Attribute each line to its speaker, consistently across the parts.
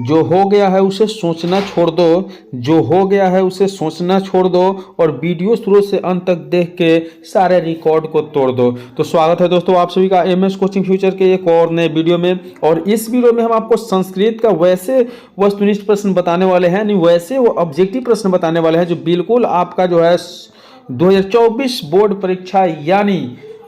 Speaker 1: जो हो गया है उसे सोचना छोड़ दो, जो हो गया है उसे सोचना छोड़ दो और वीडियो शुरू से अंत तक देख के सारे रिकॉर्ड को तोड़ दो। तो स्वागत है दोस्तों आप सभी का एमएस कोचिंग फ्यूचर के एक और नए वीडियो में। और इस वीडियो में हम आपको संस्कृत का वैसे वस्तुनिष्ठ प्रश्न बताने वाले हैं, नहीं वैसे वो ऑब्जेक्टिव प्रश्न बताने वाले हैं जो बिल्कुल आपका जो है 2024 बोर्ड परीक्षा यानी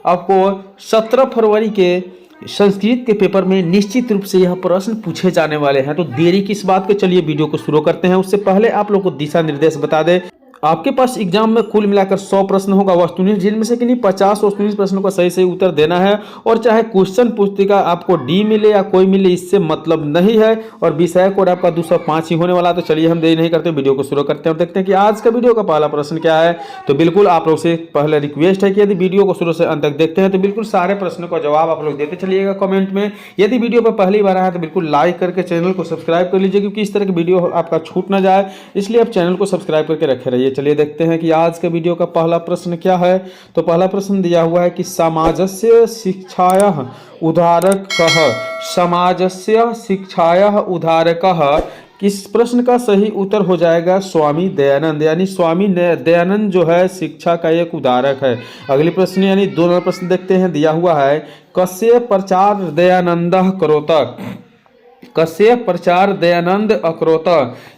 Speaker 1: आपको 17 फरवरी के संस्कृत के पेपर में निश्चित रूप से यह प्रश्न पूछे जाने वाले हैं। तो देरी किस बात के, चलिए वीडियो को शुरू करते हैं। उससे पहले आप लोग को दिशा निर्देश बता दें। आपके पास एग्जाम में कुल मिलाकर 100 प्रश्न होगा वस्तुनिष्ठ, जिनमें से कि नहीं 50 वस्तुनिष्ठ प्रश्नों का सही उत्तर देना है। और चाहे क्वेश्चन पुस्तिका आपको डी मिले या कोई मिले, इससे मतलब नहीं है। और विषय कोड आपका 205 ही होने वाला। तो चलिए हम देरी नहीं करते, वीडियो को शुरू करते हैं और देखते हैं कि आज का वीडियो का पहला प्रश्न क्या है। तो बिल्कुल आप लोग से पहले रिक्वेस्ट है कि यदि वीडियो को शुरू से अंत तक देखते हैं तो बिल्कुल सारे प्रश्नों का जवाब आप लोग देते चलिएगा कमेंट में। यदि वीडियो पर पहली बार आया तो बिल्कुल लाइक करके चैनल को सब्सक्राइब कर लीजिए, क्योंकि इस तरह की वीडियो आपका छूट ना जाए, इसलिए आप चैनल को सब्सक्राइब करके रखे रहिए। चलिए देखते हैं कि आज के वीडियो का पहला प्रश्न क्या है। तो पहला प्रश्न दिया हुआ है कि समाजस्य शिक्षायाः उदारकः, समाजस्य शिक्षायाः उदारकः। किस प्रश्न का सही उत्तर हो जाएगा स्वामी दयानंद, यानी स्वामी दयानंद जो है शिक्षा का एक उदारक है। अगली प्रश्न यानी दो नंबर प्रश्न देखते हैं, दिया हुआ है कस्य प्रचार दयानंदः करोत, कस्य प्रचार दयानंद अकरोत।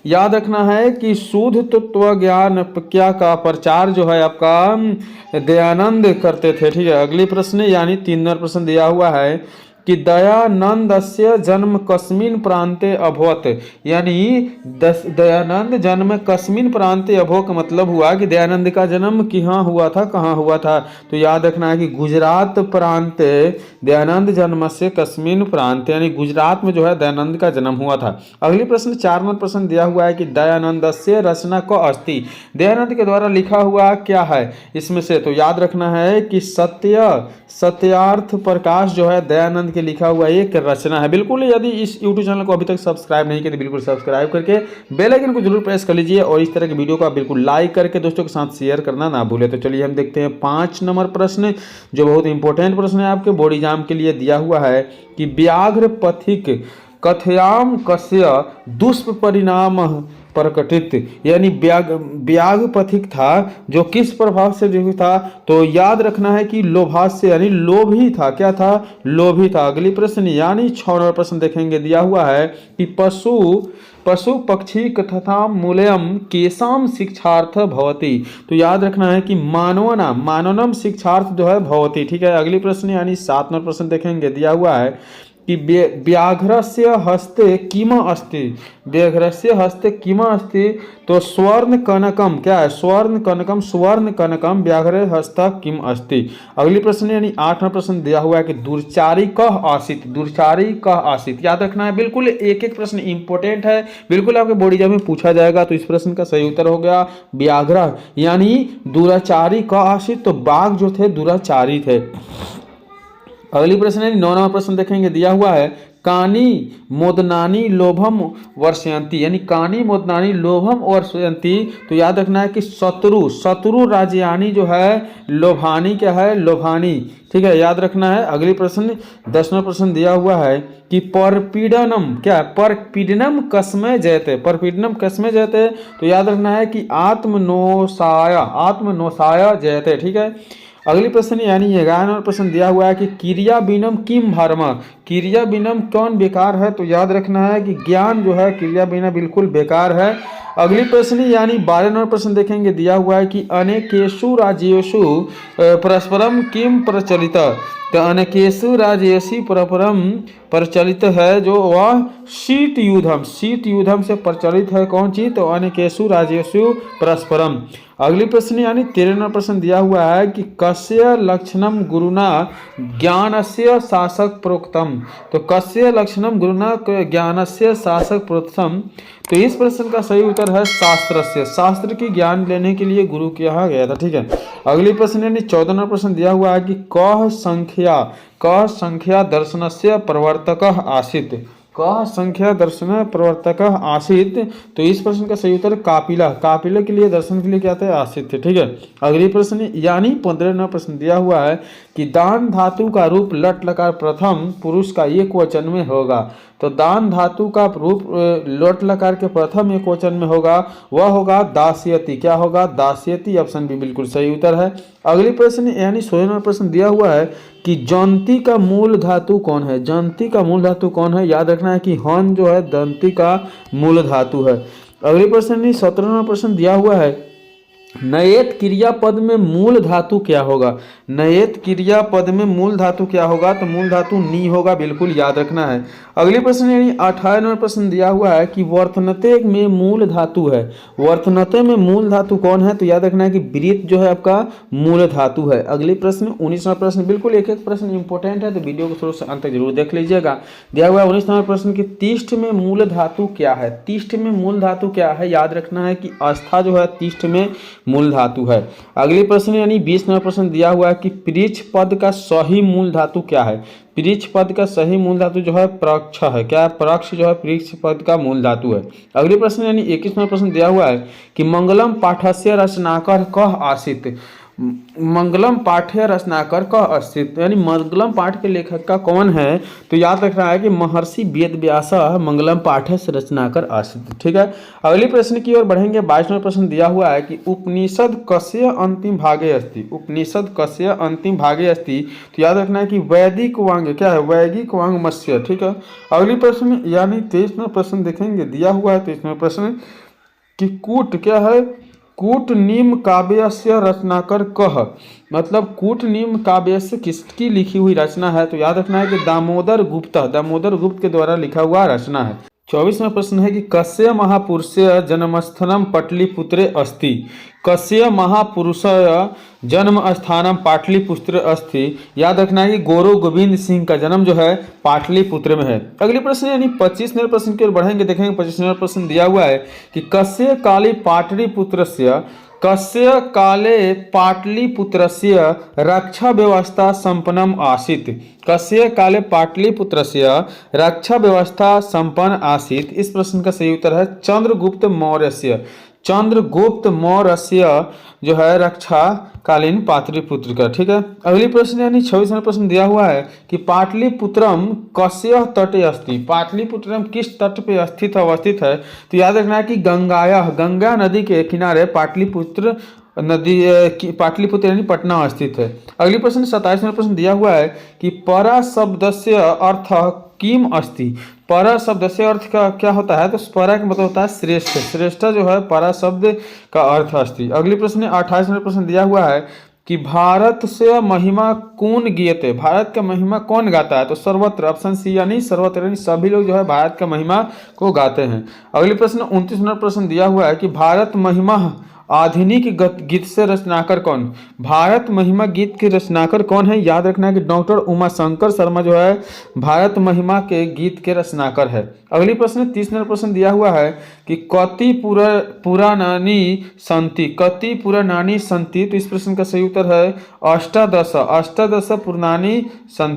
Speaker 1: याद रखना है कि शुद्ध तत्व ज्ञान क्या का प्रचार जो है आपका दयानंद करते थे। ठीक है, अगली प्रश्न यानी 3 नंबर प्रश्न दिया हुआ है कि दयानंदस्य जन्म कस्मिन् प्रान्ते अभवत, यानी दयानंद जन्म कस्मिन् प्रान्ते अभवत का मतलब हुआ कि दयानंद का जन्म कहाँ हुआ था, कहाँ हुआ था। तो याद रखना है कि गुजरात प्रांते दयानंद जन्म से कस्मिन् प्रांते, यानी गुजरात में जो है दयानंद का जन्म हुआ था। अगली प्रश्न 4 नंबर प्रश्न दिया हुआ है कि दयानंदस्य रचना को अस्ति, दयानंद के द्वारा लिखा हुआ क्या है इसमें से। तो याद रखना है कि सत्यार्थ प्रकाश जो है दयानंद के लिखा हुआ एक रचना है। बिल्कुल यदि इस YouTube चैनल को अभी तक सब्सक्राइब नहीं किया तो बिल्कुल सब्सक्राइब करके बेल आइकन को जरूर प्रेस कर लीजिए और इस तरह की वीडियो को आप बिल्कुल लाइक करके दोस्तों के साथ शेयर करना ना भूले। तो चलिए हम देखते हैं 5 नंबर प्रश्न, जो बहुत इंपॉर्टेंट प्रश्न है आपके बोर्ड एग्जाम के लिए। दिया हुआ है कि व्याघ्र पथिक कथयाम कस्य दुष्परिणाम प्रकटित, यानी व्याघ्र पथिक था जो किस प्रभाव से जो था। तो याद रखना है कि लोभास्य, यानी लोभी था। क्या था? लोभी था। अगली प्रश्न यानी 6 नंबर प्रश्न देखेंगे, दिया हुआ है कि पशु पक्षी तथा मूल्यम केसाम शिक्षार्थ भवति। तो याद रखना है कि मानवनम शिक्षार्थ जो है भवति। ठीक है, अगली प्रश्न यानी 7 नंबर प्रश्न देखेंगे, दिया हुआ है कि व्याघ्रस्य हस्ते किम अस्ति, व्याघ्रस्य हस्ते किम अस्ति। तो स्वर्ण कनकम क्या है? स्वर्ण कनकम व्याघ्र हस्त किम अस्ति। अगली प्रश्न यानी 8वां प्रश्न दिया हुआ है कि दुर्चारी कह आसित, दुर्चारी कह आसित। याद रखना है, बिल्कुल एक एक प्रश्न इंपॉर्टेंट है, बिल्कुल आपके बोर्ड एग्जाम में पूछा जाएगा। तो इस प्रश्न का सही उत्तर हो गया व्याघ्र, यानी दुराचारी कह आसित। तो बाघ जो थे दुराचारी थे। अगली प्रश्न है 9वां प्रश्न देखेंगे, दिया हुआ है कानी मोदनानी लोभम वर्षयंती, यानी कानी मोदनानी लोभम वर्षयंती। तो याद रखना है कि शत्रु राजयानी जो है लोभानी क्या है? लोभानी। ठीक है, याद रखना है। अगली प्रश्न 10वां प्रश्न दिया हुआ है कि परपीडनम क्या है? परपीडनम कस्मै जयते, परपीडनम कस्मै जयते। तो याद रखना है कि आत्मनोसाया जयते। ठीक है, अगली प्रश्न यानी 11वां नंबर प्रश्न दिया हुआ है कि क्रिया बिनम किम भर्म, क्रिया बिनम कौन बेकार है। तो याद रखना है कि ज्ञान जो है क्रिया बिना बिल्कुल बेकार है। अगली प्रश्न यानी 12वां नंबर प्रश्न देखेंगे, दिया हुआ है कि अनेकेषु राज्येषु परस्परम किम प्रचलित। तो अनेकेषु राज्येषु परस्परम प्रचलित है जो वह शीत युद्धम से प्रचलित है। कौन चीज? तो अनेकेषु राज्येषु परस्परम। अगली प्रश्न यानी 13वां प्रश्न दिया हुआ है कि कस्य लक्षणम गुरुना ज्ञानस्य शासक प्रोक्तम। तो कस्य लक्षणम गुरुना ज्ञानस्य शासक प्रोक्तम। तो इस प्रश्न का सही उत्तर है शास्त्र की ज्ञान लेने के लिए गुरु के यहाँ गया था। ठीक है, अगली प्रश्न यानी 14वां प्रश्न दिया हुआ है कि कः संख्या दर्शनस्य प्रवर्तकः आसीत्, कः संख्या दर्शन प्रवर्तक आसित। तो इस प्रश्न का सही उत्तर कापिला के लिए दर्शन के लिए क्या थे? आसित थे। ठीक है, अगली प्रश्न यानी 15वां प्रश्न दिया हुआ है कि दान धातु का रूप लट लकार प्रथम पुरुष का एक वचन में होगा। तो दान धातु का रूप लोट लकार के प्रथम एक वचन में होगा, वह होगा दास्यति। क्या होगा? दास्यति। ऑप्शन बी बिल्कुल सही उत्तर है। अगली प्रश्न यानी 16वां प्रश्न दिया हुआ है कि जंती का मूल धातु कौन है? जंती का मूल धातु कौन है? याद रखना है कि हन जो है दंती का मूल धातु है। अगली प्रश्न 17वां प्रश्न दिया हुआ है, नयेत क्रियापद में मूल धातु क्या होगा? नयेत क्रियापद में मूल धातु क्या होगा? तो मूल धातु नी होगा, बिल्कुल याद रखना है। अगले प्रश्न यानी 58वां प्रश्न दिया हुआ है कि वर्तनते में मूल धातु है। वर्तनते में मूल धातु कौन है? तो याद रखना है कि वृत्त जो है आपका मूल धातु है। अगले प्रश्न 19वां प्रश्न, बिल्कुल एक एक प्रश्न इंपॉर्टेंट है तो वीडियो को शुरू से अंत तक जरूर देख लीजिएगा। दिया हुआ है 19वां प्रश्न की तिष्ठ में मूल धातु क्या है? तिष्ठ में मूल धातु क्या है? याद रखना है कि आस्था जो है तिष्ठ में मूल धातु है। अगले प्रश्न यानी 20वां प्रश्न दिया हुआ है कि पृच्छ पद का सही मूल धातु क्या है? पृच्छ पद का सही मूल धातु जो है प्रक्ष है। क्या? प्रक्ष जो है पृच्छ पद का मूल धातु है। अगले प्रश्न यानी 21वां प्रश्न दिया हुआ है कि मंगलम पाठस्य रचनाकर कह आसित। मंगलम पाठ्य रचनाकर का अस्तित्व यानी मंगलम पाठ के लेखक का कौन है? तो याद रखना है कि महर्षि वेद व्यास मंगलम पाठ्य से रचनाकर अस्तित्व। ठीक है। अगले प्रश्न की ओर बढ़ेंगे। 22वां प्रश्न दिया हुआ है कि उपनिषद कस्य अंतिम भागे अस्ति। उपनिषद कस्य अंतिम भागे अस्ति। तो याद रखना है कि वैदिक वांग क्या है? वैदिक वांग मत्स्य। ठीक है। अगले प्रश्न यानी 23वां प्रश्न देखेंगे। दिया हुआ है 23वां प्रश्न कि कूट क्या है? कूट निम्न काव्य से रचनाकर कह। मतलब कूट निम्न काव्य से किसकी लिखी हुई रचना है? तो याद रखना है कि दामोदर गुप्त के द्वारा लिखा हुआ रचना है। 24वां प्रश्न है कि कस्य महापुरुषस्य जन्मस्थानम पाटलिपुत्रे अस्ति। कस्य महापुरुषस्य जन्म स्थानम पाटलिपुत्र अस्ति। याद रखना है कि गुरु गोविंद सिंह का जन्म जो है पाटलिपुत्र में है। अगले प्रश्न यानी 25वें प्रश्न की ओर बढ़ेंगे। देखेंगे 25वां प्रश्न दिया हुआ है कि कस्य काले पाटलिपुत्रस्य कस्य काले पाटलिपुत्रस्य रक्षा व्यवस्था संपन्नम आसीत्। कस्य काले पाटलिपुत्रस्य रक्षा व्यवस्था संपन्न आसीत्। इस प्रश्न का सही उत्तर है चंद्रगुप्त मौर्यस्य। चंद्रगुप्त मौर्यस्य जो है रक्षा कालीन पाटलिपुत्र का। ठीक है। अगली प्रश्न यानी 26वां प्रश्न दिया हुआ है कि पाटलिपुत्रम कस्य तटे अस्ति। पाटलिपुत्रम किस तट पे अवस्थित है? तो याद रखना है कि गंगा नदी के किनारे पाटलिपुत्र यानी पटना स्थित है। अगली प्रश्न 27वां प्रश्न दिया हुआ है कि परा शब्दस्य अर्थ किम अस्ति। परा शब्द से अर्थ का क्या होता है? तो परा का मतलब होता है श्रेष्ठ। श्रेष्ठ जो है परा शब्द का अर्थ अस्ति। अगले प्रश्न 28वां प्रश्न दिया हुआ है कि भारत से महिमा कौन गीयते। भारत का महिमा कौन गाता है? तो सर्वत्र। ऑप्शन सी यानी सर्वत्र यानी सभी लोग जो है भारत का महिमा को गाते हैं। अगले प्रश्न 29वां प्रश्न दिया हुआ है कि भारत महिमा आधुनिक गीत से रचनाकर कौन? भारत महिमा गीत के रचनाकर कौन है? याद रखना है कि डॉक्टर उमाशंकर शर्मा जो है भारत महिमा के गीत के रचनाकर है। अगली प्रश्न 30वां प्रश्न दिया हुआ है कि कति पुराणानि सन्ति। कति पुराणानि सन्ति। तो इस प्रश्न का सही उत्तर है अष्टादश पुराणानि सन्ति।